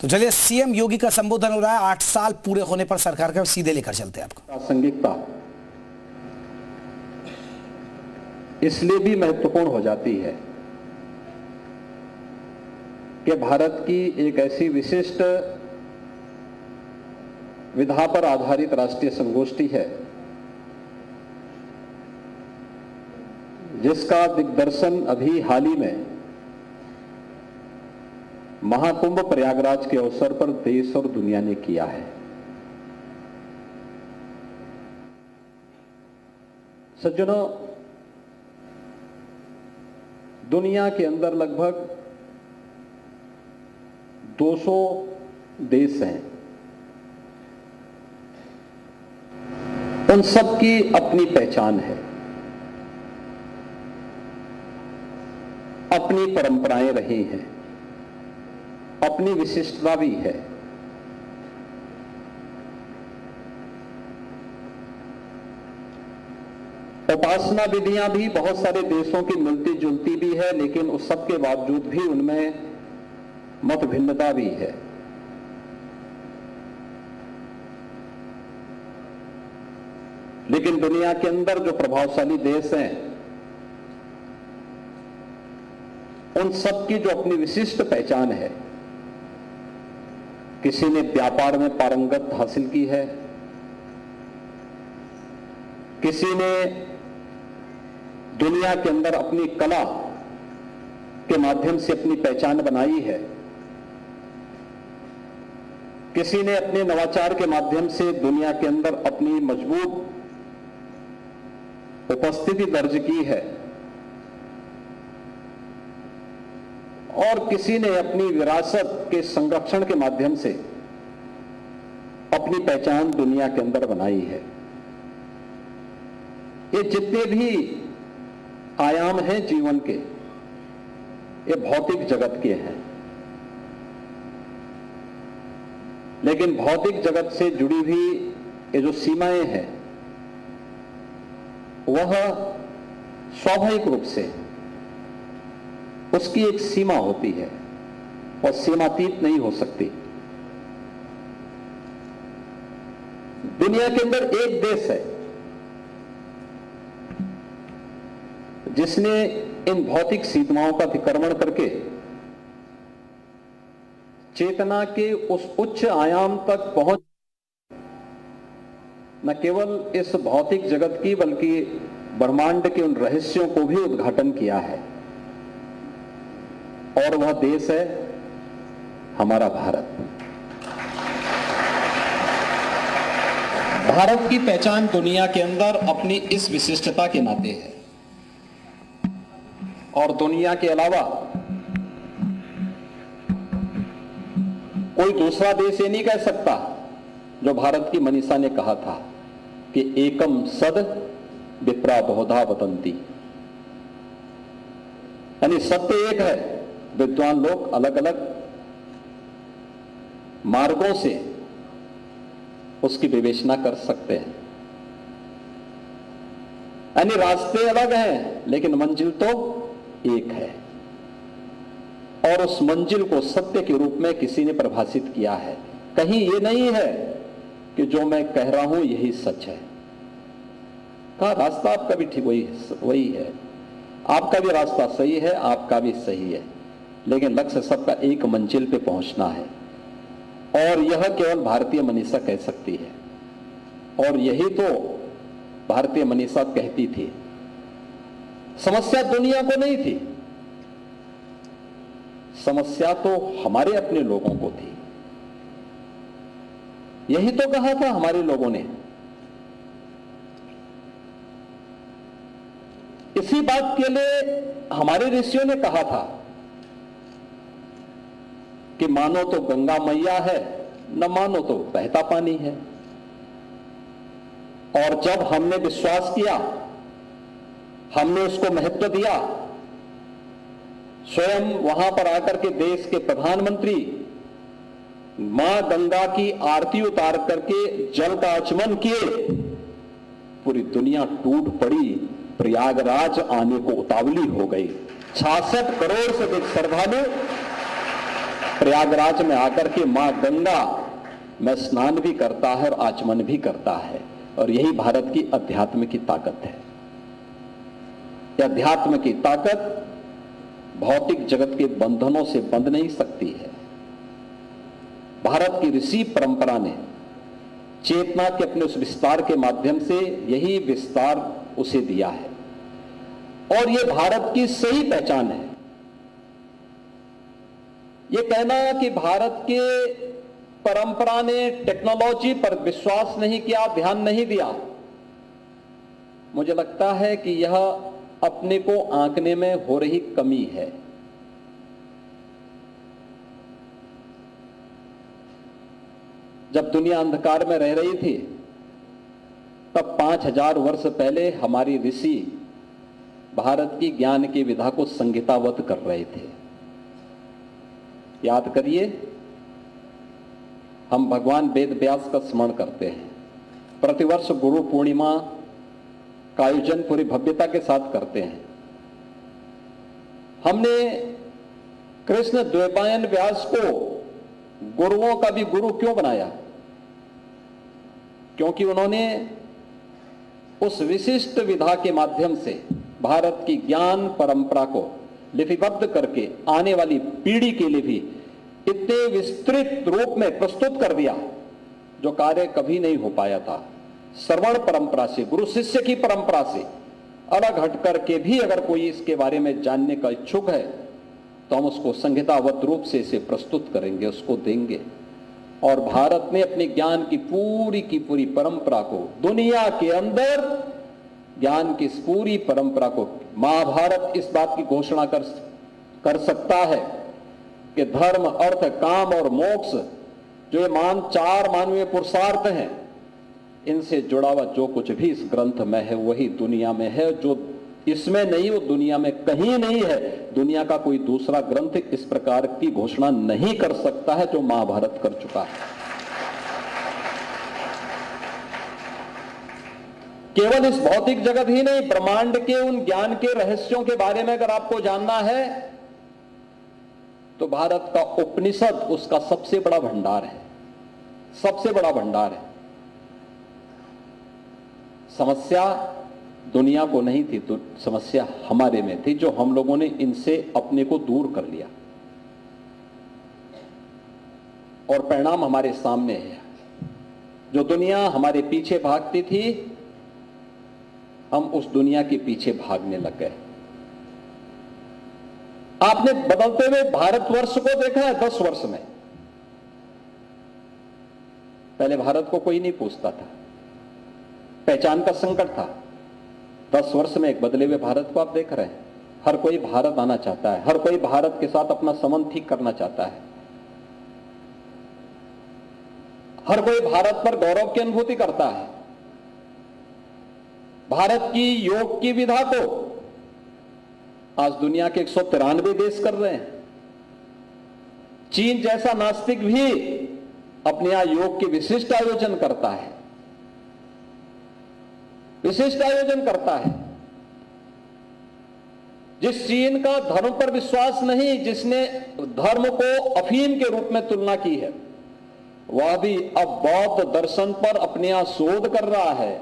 तो चलिए, सीएम योगी का संबोधन हो रहा है 8 साल पूरे होने पर सरकार का, सीधे लेकर चलते हैं आपको। प्रासंगिकता इसलिए भी महत्वपूर्ण हो जाती है कि भारत की एक ऐसी विशिष्ट विधा पर आधारित राष्ट्रीय संगोष्ठी है जिसका दिग्दर्शन अभी हाल ही में महाकुंभ प्रयागराज के अवसर पर देश और दुनिया ने किया है। सज्जनों, दुनिया के अंदर लगभग 200 देश हैं। उन सब की अपनी पहचान है, अपनी परंपराएं रही हैं, अपनी विशिष्टता भी है। उपासना विधियां भी बहुत सारे देशों की मिलती जुलती भी है, लेकिन उस सब के बावजूद भी उनमें मत भिन्नता भी है। लेकिन दुनिया के अंदर जो प्रभावशाली देश हैं, उन सब की जो अपनी विशिष्ट पहचान है, किसी ने व्यापार में पारंगत हासिल की है, किसी ने दुनिया के अंदर अपनी कला के माध्यम से अपनी पहचान बनाई है, किसी ने अपने नवाचार के माध्यम से दुनिया के अंदर अपनी मजबूत उपस्थिति दर्ज की है, और किसी ने अपनी विरासत के संरक्षण के माध्यम से अपनी पहचान दुनिया के अंदर बनाई है। ये जितने भी आयाम हैं जीवन के, ये भौतिक जगत के हैं, लेकिन भौतिक जगत से जुड़ी हुई ये जो सीमाएं हैं, वह स्वाभाविक रूप से उसकी एक सीमा होती है और सीमातीत नहीं हो सकती। दुनिया के अंदर एक देश है जिसने इन भौतिक सीमाओं का अतिक्रमण करके चेतना के उस उच्च आयाम तक पहुंच न केवल इस भौतिक जगत की बल्कि ब्रह्मांड के उन रहस्यों को भी उद्घाटन किया है, और वह देश है हमारा भारत। भारत की पहचान दुनिया के अंदर अपनी इस विशिष्टता के नाते है, और दुनिया के अलावा कोई दूसरा देश ये नहीं कह सकता जो भारत की मनीषा ने कहा था कि एकम सद विप्रा बहुधा वदन्ति, यानी सत्य एक है, विद्वान लोग अलग अलग मार्गों से उसकी विवेचना कर सकते हैं, यानी रास्ते अलग हैं लेकिन मंजिल तो एक है, और उस मंजिल को सत्य के रूप में किसी ने परिभाषित किया है। कहीं ये नहीं है कि जो मैं कह रहा हूं यही सच है। कहा रास्ता आपका भी ठीक वही है, आपका भी रास्ता सही है, आपका भी सही है, लेकिन लक्ष्य सबका एक मंजिल पे पहुंचना है, और यह केवल भारतीय मनीषा कह सकती है, और यही तो भारतीय मनीषा कहती थी। समस्या दुनिया को नहीं थी, समस्या तो हमारे अपने लोगों को थी। यही तो कहा था हमारे लोगों ने। इसी बात के लिए हमारे ऋषियों ने कहा था कि मानो तो गंगा मैया है, न मानो तो बहता पानी है। और जब हमने विश्वास किया, हमने उसको महत्व दिया, स्वयं वहां पर आकर के देश के प्रधानमंत्री मां गंगा की आरती उतार करके जल का आचमन किए, पूरी दुनिया टूट पड़ी, प्रयागराज आने को उतावली हो गई। 66 करोड़ से अधिक श्रद्धालु प्रयागराज में आकर के मां गंगा में स्नान भी करता है और आचमन भी करता है। और यही भारत की अध्यात्म की ताकत है। यह अध्यात्म की ताकत भौतिक जगत के बंधनों से बंध नहीं सकती है। भारत की ऋषि परंपरा ने चेतना के अपने उस विस्तार के माध्यम से यही विस्तार उसे दिया है और यह भारत की सही पहचान है। यह कहना कि भारत के परंपरा ने टेक्नोलॉजी पर विश्वास नहीं किया, ध्यान नहीं दिया, मुझे लगता है कि यह अपने को आंकने में हो रही कमी है। जब दुनिया अंधकार में रह रही थी तब 5000 वर्ष पहले हमारी ऋषि भारत की ज्ञान की विधा को संहिताबद्ध कर रहे थे। याद करिए, हम भगवान वेद व्यास का स्मरण करते हैं। प्रतिवर्ष गुरु पूर्णिमा का आयोजन पूरी भव्यता के साथ करते हैं। हमने कृष्ण द्वैपायन व्यास को गुरुओं का भी गुरु क्यों बनाया? क्योंकि उन्होंने उस विशिष्ट विधा के माध्यम से भारत की ज्ञान परंपरा को लिपिबद्ध करके आने वाली पीढ़ी के लिए भी इतने विस्तृत रूप में प्रस्तुत कर दिया जो कार्य कभी नहीं हो पाया था। श्रवण परंपरा से, गुरु शिष्य की परंपरा से अलग हट करके भी अगर कोई इसके बारे में जानने का इच्छुक है तो हम उसको संहिताबद्ध रूप से इसे प्रस्तुत करेंगे, उसको देंगे। और भारत ने अपने ज्ञान की पूरी परंपरा को दुनिया के अंदर ज्ञान की इस पूरी परंपरा को, महाभारत इस बात की घोषणा कर सकता है कि धर्म, अर्थ, काम और मोक्ष जो ये चार मानवीय पुरुषार्थ हैं, इनसे जुड़ा हुआ जो कुछ भी इस ग्रंथ में है वही दुनिया में है। जो इसमें नहीं वो दुनिया में कहीं नहीं है। दुनिया का कोई दूसरा ग्रंथ इस प्रकार की घोषणा नहीं कर सकता है जो महाभारत कर चुका है। केवल इस भौतिक जगत ही नहीं, ब्रह्मांड के उन ज्ञान के रहस्यों के बारे में अगर आपको जानना है तो भारत का उपनिषद उसका सबसे बड़ा भंडार है, सबसे बड़ा भंडार है। समस्या दुनिया को नहीं थी, तो समस्या हमारे में थी जो हम लोगों ने इनसे अपने को दूर कर लिया और परिणाम हमारे सामने है। जो दुनिया हमारे पीछे भागती थी, हम उस दुनिया के पीछे भागने लग गए। आपने बदलते हुए भारतवर्ष को देखा है 10 वर्ष में। पहले भारत को कोई नहीं पूछता था, पहचान का संकट था। 10 वर्ष में एक बदले हुए भारत को आप देख रहे हैं। हर कोई भारत आना चाहता है, हर कोई भारत के साथ अपना संबंध ठीक करना चाहता है, हर कोई भारत पर गौरव की अनुभूति करता है। भारत की योग की विधा को आज दुनिया के 193 देश कर रहे हैं। चीन जैसा नास्तिक भी अपने यहां योग के विशिष्ट आयोजन करता है, विशिष्ट आयोजन करता है। जिस चीन का धर्म पर विश्वास नहीं, जिसने धर्म को अफीम के रूप में तुलना की है, वह भी अब बौद्ध दर्शन पर अपने यहां शोध कर रहा है।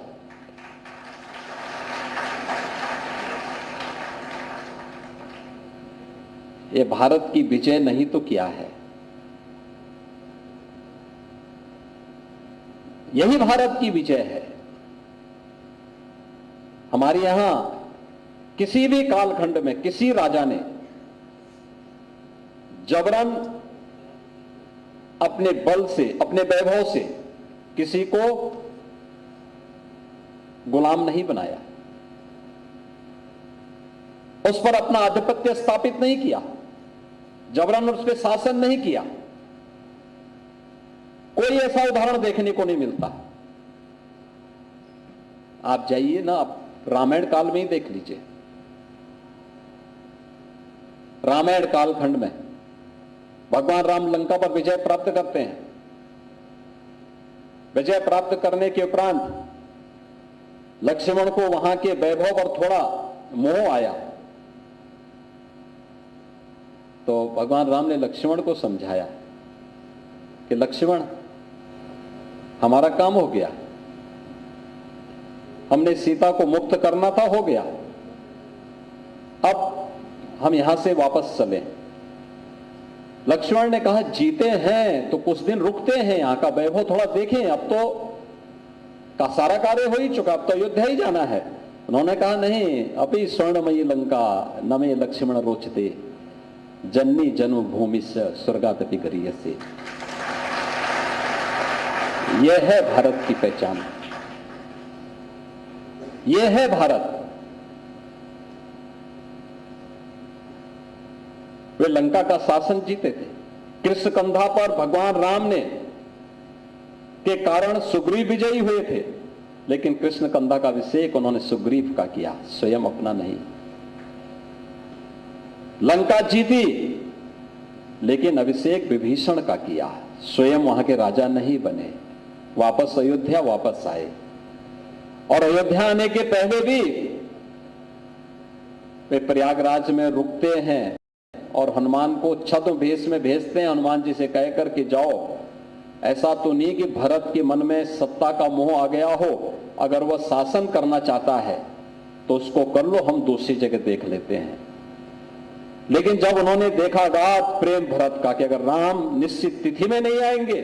यह भारत की विजय नहीं तो क्या है? यही भारत की विजय है। हमारे यहां किसी भी कालखंड में किसी राजा ने जबरन अपने बल से, अपने वैभव से किसी को गुलाम नहीं बनाया, उस पर अपना आधिपत्य स्थापित नहीं किया, जबरन उस पर शासन नहीं किया। कोई ऐसा उदाहरण देखने को नहीं मिलता। आप जाइए ना, आप रामायण काल में ही देख लीजिए। रामायण कालखंड में भगवान राम लंका पर विजय प्राप्त करते हैं। विजय प्राप्त करने के उपरांत लक्ष्मण को वहां के वैभव पर थोड़ा मोह आया, तो भगवान राम ने लक्ष्मण को समझाया कि लक्ष्मण, हमारा काम हो गया, हमने सीता को मुक्त करना था, हो गया, अब हम यहां से वापस चलें। लक्ष्मण ने कहा, जीते हैं तो कुछ दिन रुकते हैं, यहां का वैभव थोड़ा देखें, अब तो का सारा कार्य हो ही चुका, अब तो अयोध्या ही जाना है। उन्होंने कहा, नहीं, अभी स्वर्णमयी लंका न में लक्ष्मण रोचते, जन्नी जन्मभूमि से स्वर्गादपि गरीयसे। यह है भारत की पहचान, यह है भारत। वे लंका का शासन जीते थे। कृष्णकंधा पर भगवान राम ने के कारण सुग्रीव विजयी हुए थे, लेकिन कृष्णकंधा का अभिषेक उन्होंने सुग्रीव का किया, स्वयं अपना नहीं। लंका जीती, लेकिन अभिषेक विभीषण का किया, स्वयं वहां के राजा नहीं बने। वापस अयोध्या वापस आए, और अयोध्या आने के पहले भी वे प्रयागराज में रुकते हैं और हनुमान को छद्म भेष में भेजते हैं, हनुमान जी से कहकर कि जाओ, ऐसा तो नहीं कि भरत के मन में सत्ता का मोह आ गया हो, अगर वह शासन करना चाहता है तो उसको कर लो, हम दूसरी जगह देख लेते हैं। लेकिन जब उन्होंने देखा गाढ़ प्रेम भरत का कि अगर राम निश्चित तिथि में नहीं आएंगे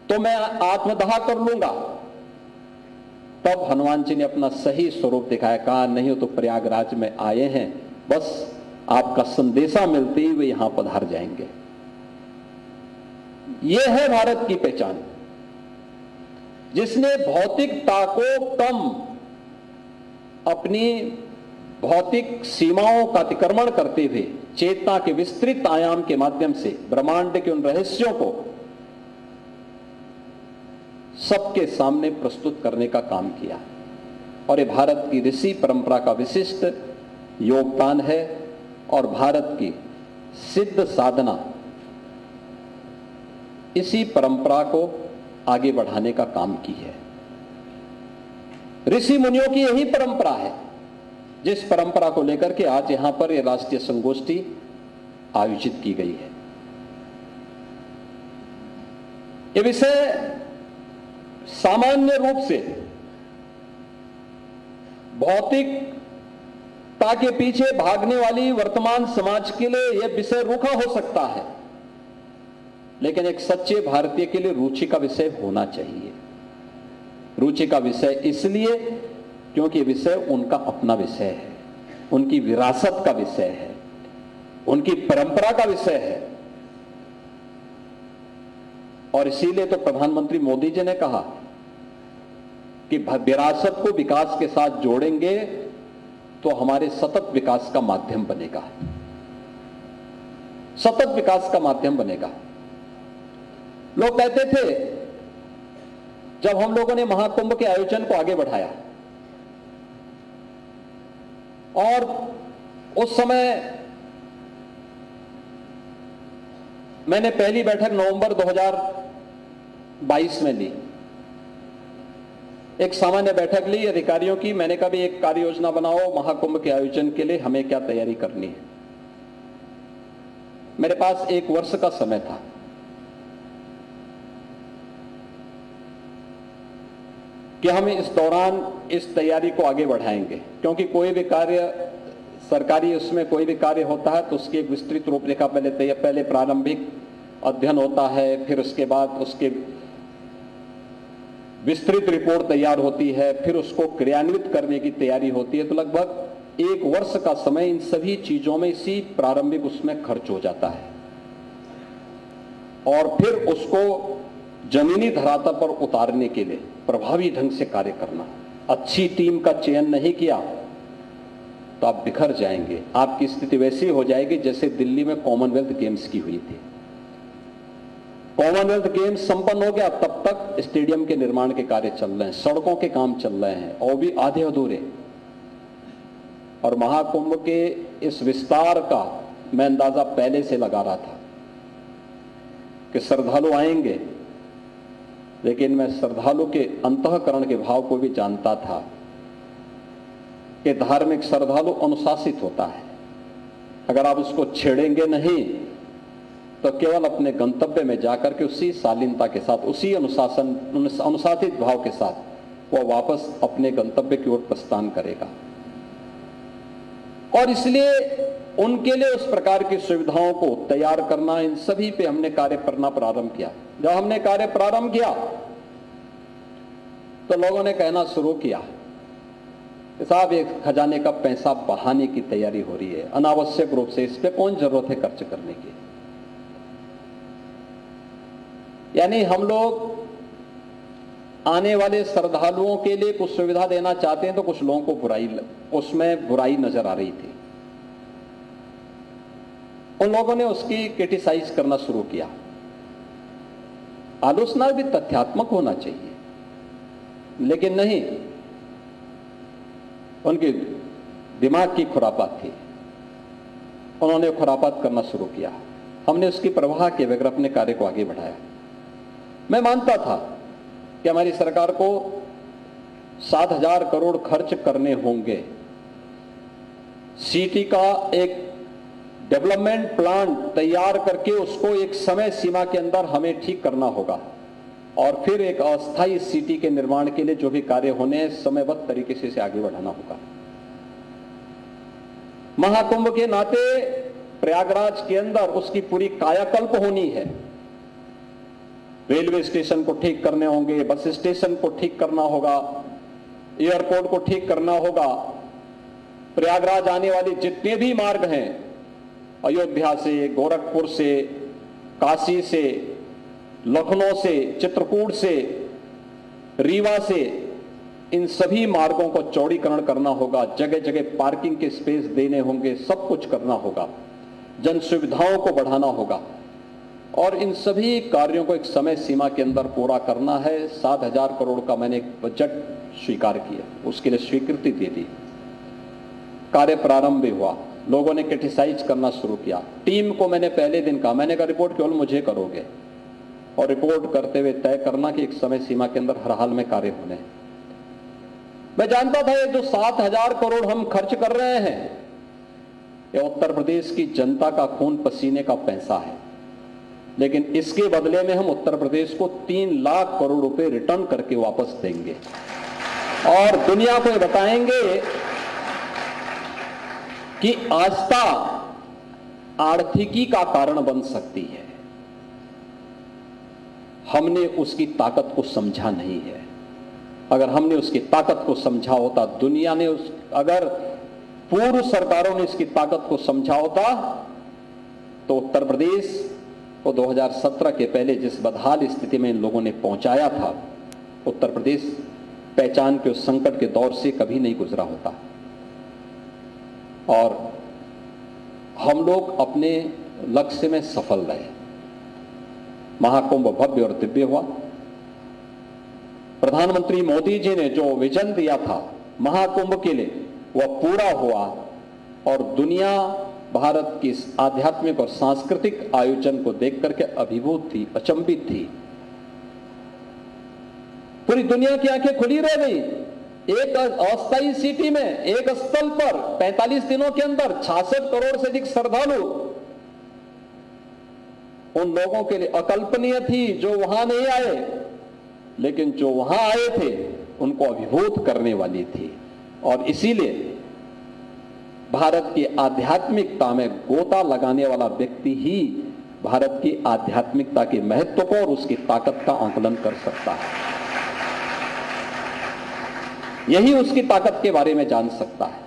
तो मैं आत्मदाह कर लूंगा, तब हनुमान जी ने अपना सही स्वरूप दिखाया। कहा, नहीं हो तो प्रयागराज में आए हैं, बस आपका संदेशा मिलते ही वे यहां पधार जाएंगे। यह है भारत की पहचान, जिसने भौतिकता को कम, अपनी भौतिक सीमाओं का अतिक्रमण करते हुए चेतना के विस्तृत आयाम के माध्यम से ब्रह्मांड के उन रहस्यों को सबके सामने प्रस्तुत करने का काम किया। और ये भारत की ऋषि परंपरा का विशिष्ट योगदान है, और भारत की सिद्ध साधना इसी परंपरा को आगे बढ़ाने का काम की है। ऋषि मुनियों की यही परंपरा है, जिस परंपरा को लेकर के आज यहां पर यह राष्ट्रीय संगोष्ठी आयोजित की गई है। यह विषय सामान्य रूप से भौतिकता के पीछे भागने वाली वर्तमान समाज के लिए यह विषय रूखा हो सकता है, लेकिन एक सच्चे भारतीय के लिए रुचि का विषय होना चाहिए। रुचि का विषय इसलिए क्योंकि यह विषय उनका अपना विषय है, उनकी विरासत का विषय है, उनकी परंपरा का विषय है। और इसीलिए तो प्रधानमंत्री मोदी जी ने कहा कि विरासत को विकास के साथ जोड़ेंगे तो हमारे सतत विकास का माध्यम बनेगा, सतत विकास का माध्यम बनेगा। लोग कहते थे, जब हम लोगों ने महाकुंभ के आयोजन को आगे बढ़ाया और उस समय मैंने पहली बैठक नवंबर 2022 में ली, एक सामान्य बैठक ली अधिकारियों की। मैंने कहा भी एक कार्य योजना बनाओ महाकुंभ के आयोजन के लिए, हमें क्या तैयारी करनी है। मेरे पास 1 वर्ष का समय था। कि हम इस दौरान इस तैयारी को आगे बढ़ाएंगे, क्योंकि कोई भी कार्य सरकारी, उसमें कोई भी कार्य होता है तो उसकी एक विस्तृत रूपरेखा पहले प्रारंभिक अध्ययन होता है, फिर उसके बाद उसके विस्तृत रिपोर्ट तैयार होती है, फिर उसको क्रियान्वित करने की तैयारी होती है। तो लगभग 1 वर्ष का समय इन सभी चीजों में, इसी प्रारंभिक उसमें खर्च हो जाता है। और फिर उसको जमीनी धरातल पर उतारने के लिए प्रभावी ढंग से कार्य करना। अच्छी टीम का चयन नहीं किया तो आप बिखर जाएंगे, आपकी स्थिति वैसी हो जाएगी जैसे दिल्ली में कॉमनवेल्थ गेम्स की हुई थी। कॉमनवेल्थ गेम्स संपन्न हो गया, तब तक स्टेडियम के निर्माण के कार्य चल रहे हैं, सड़कों के काम चल रहे हैं, और भी आधे अधूरे। और महाकुंभ के इस विस्तार का मैं अंदाजा पहले से लगा रहा था कि श्रद्धालु आएंगे, लेकिन मैं श्रद्धालु के अंतःकरण के भाव को भी जानता था कि धार्मिक श्रद्धालु अनुशासित होता है। अगर आप उसको छेड़ेंगे नहीं तो केवल अपने गंतव्य में जाकर के उसी शालीनता के साथ, उसी अनुशासित भाव के साथ वह वापस अपने गंतव्य की ओर प्रस्थान करेगा। और इसलिए उनके लिए उस प्रकार की सुविधाओं को तैयार करना, इन सभी पे हमने कार्य करना प्रारंभ किया। जब हमने कार्य प्रारंभ किया तो लोगों ने कहना शुरू किया कि साहब ये खजाने का पैसा बहाने की तैयारी हो रही है, अनावश्यक रूप से इस पे कौन जरूरत है खर्च करने की। यानी हम लोग आने वाले श्रद्धालुओं के लिए कुछ सुविधा देना चाहते हैं तो कुछ लोगों को उसमें बुराई नजर आ रही थी। उन लोगों ने उसकी क्रिटिसाइज करना शुरू किया। आलोचना भी तथ्यात्मक होना चाहिए, लेकिन नहीं, उनके दिमाग की खुरापात थी। उन्होंने खुरापात करना शुरू किया। हमने उसकी परवाह के बगैर अपने कार्य को आगे बढ़ाया। मैं मानता था कि हमारी सरकार को 7,000 करोड़ खर्च करने होंगे। सिटी का एक डेवलपमेंट प्लान तैयार करके उसको एक समय सीमा के अंदर हमें ठीक करना होगा और फिर एक अस्थायी सिटी के निर्माण के लिए जो भी कार्य होने हैं समयबद्ध तरीके से इसे आगे बढ़ाना होगा। महाकुंभ के नाते प्रयागराज के अंदर उसकी पूरी कायाकल्प होनी है। रेलवे स्टेशन को ठीक करने होंगे, बस स्टेशन को ठीक करना होगा, एयरपोर्ट को ठीक करना होगा। प्रयागराज आने वाले जितने भी मार्ग हैं, अयोध्या से, गोरखपुर से, काशी से, लखनऊ से, चित्रकूट से, रीवा से, इन सभी मार्गों को चौड़ीकरण करना होगा। जगह जगह पार्किंग के स्पेस देने होंगे, सब कुछ करना होगा। जन सुविधाओं को बढ़ाना होगा और इन सभी कार्यों को एक समय सीमा के अंदर पूरा करना है। 7,000 करोड़ का मैंने एक बजट स्वीकार किया, उसके लिए स्वीकृति दे दी। कार्य प्रारंभ भी हुआ। लोगों ने क्रिटिसाइज करना शुरू किया। टीम को मैंने पहले दिन कहा, मैंने कहा रिपोर्ट केवल मुझे करोगे और रिपोर्ट करते हुए तय करना कि एक समय सीमा के अंदर हर हाल में कार्य होने। मैं जानता था ये जो 7,000 करोड़ हम खर्च कर रहे हैं, ये उत्तर प्रदेश की जनता का खून पसीने का पैसा है, लेकिन इसके बदले में हम उत्तर प्रदेश को 3 लाख करोड़ रुपए रिटर्न करके वापस देंगे और दुनिया को ये बताएंगे कि आस्था आर्थिकी का कारण बन सकती है। हमने उसकी ताकत को समझा नहीं है। अगर हमने उसकी ताकत को समझा होता, दुनिया ने अगर पूर्व सरकारों ने इसकी ताकत को समझा होता, तो उत्तर प्रदेश को 2017 के पहले जिस बदहाल स्थिति में इन लोगों ने पहुंचाया था, उत्तर प्रदेश पहचान के उस संकट के दौर से कभी नहीं गुजरा होता। और हम लोग अपने लक्ष्य में सफल रहे। महाकुंभ भव्य और दिव्य हुआ। प्रधानमंत्री मोदी जी ने जो विजन दिया था महाकुंभ के लिए, वह पूरा हुआ और दुनिया भारत की इस आध्यात्मिक और सांस्कृतिक आयोजन को देख करके अभिभूत थी, अचंभित थी। पूरी दुनिया की आंखें खुली रह गई। एक अस्थायी सिटी में, एक स्थल पर 45 दिनों के अंदर 66 करोड़ से अधिक श्रद्धालु, उन लोगों के लिए अकल्पनीय थी जो वहां नहीं आए, लेकिन जो वहां आए थे उनको अभिभूत करने वाली थी। और इसीलिए भारत की आध्यात्मिकता में गोता लगाने वाला व्यक्ति ही भारत की आध्यात्मिकता के महत्व को और उसकी ताकत का आंकलन कर सकता है। यही उसकी ताकत के बारे में जान सकता है।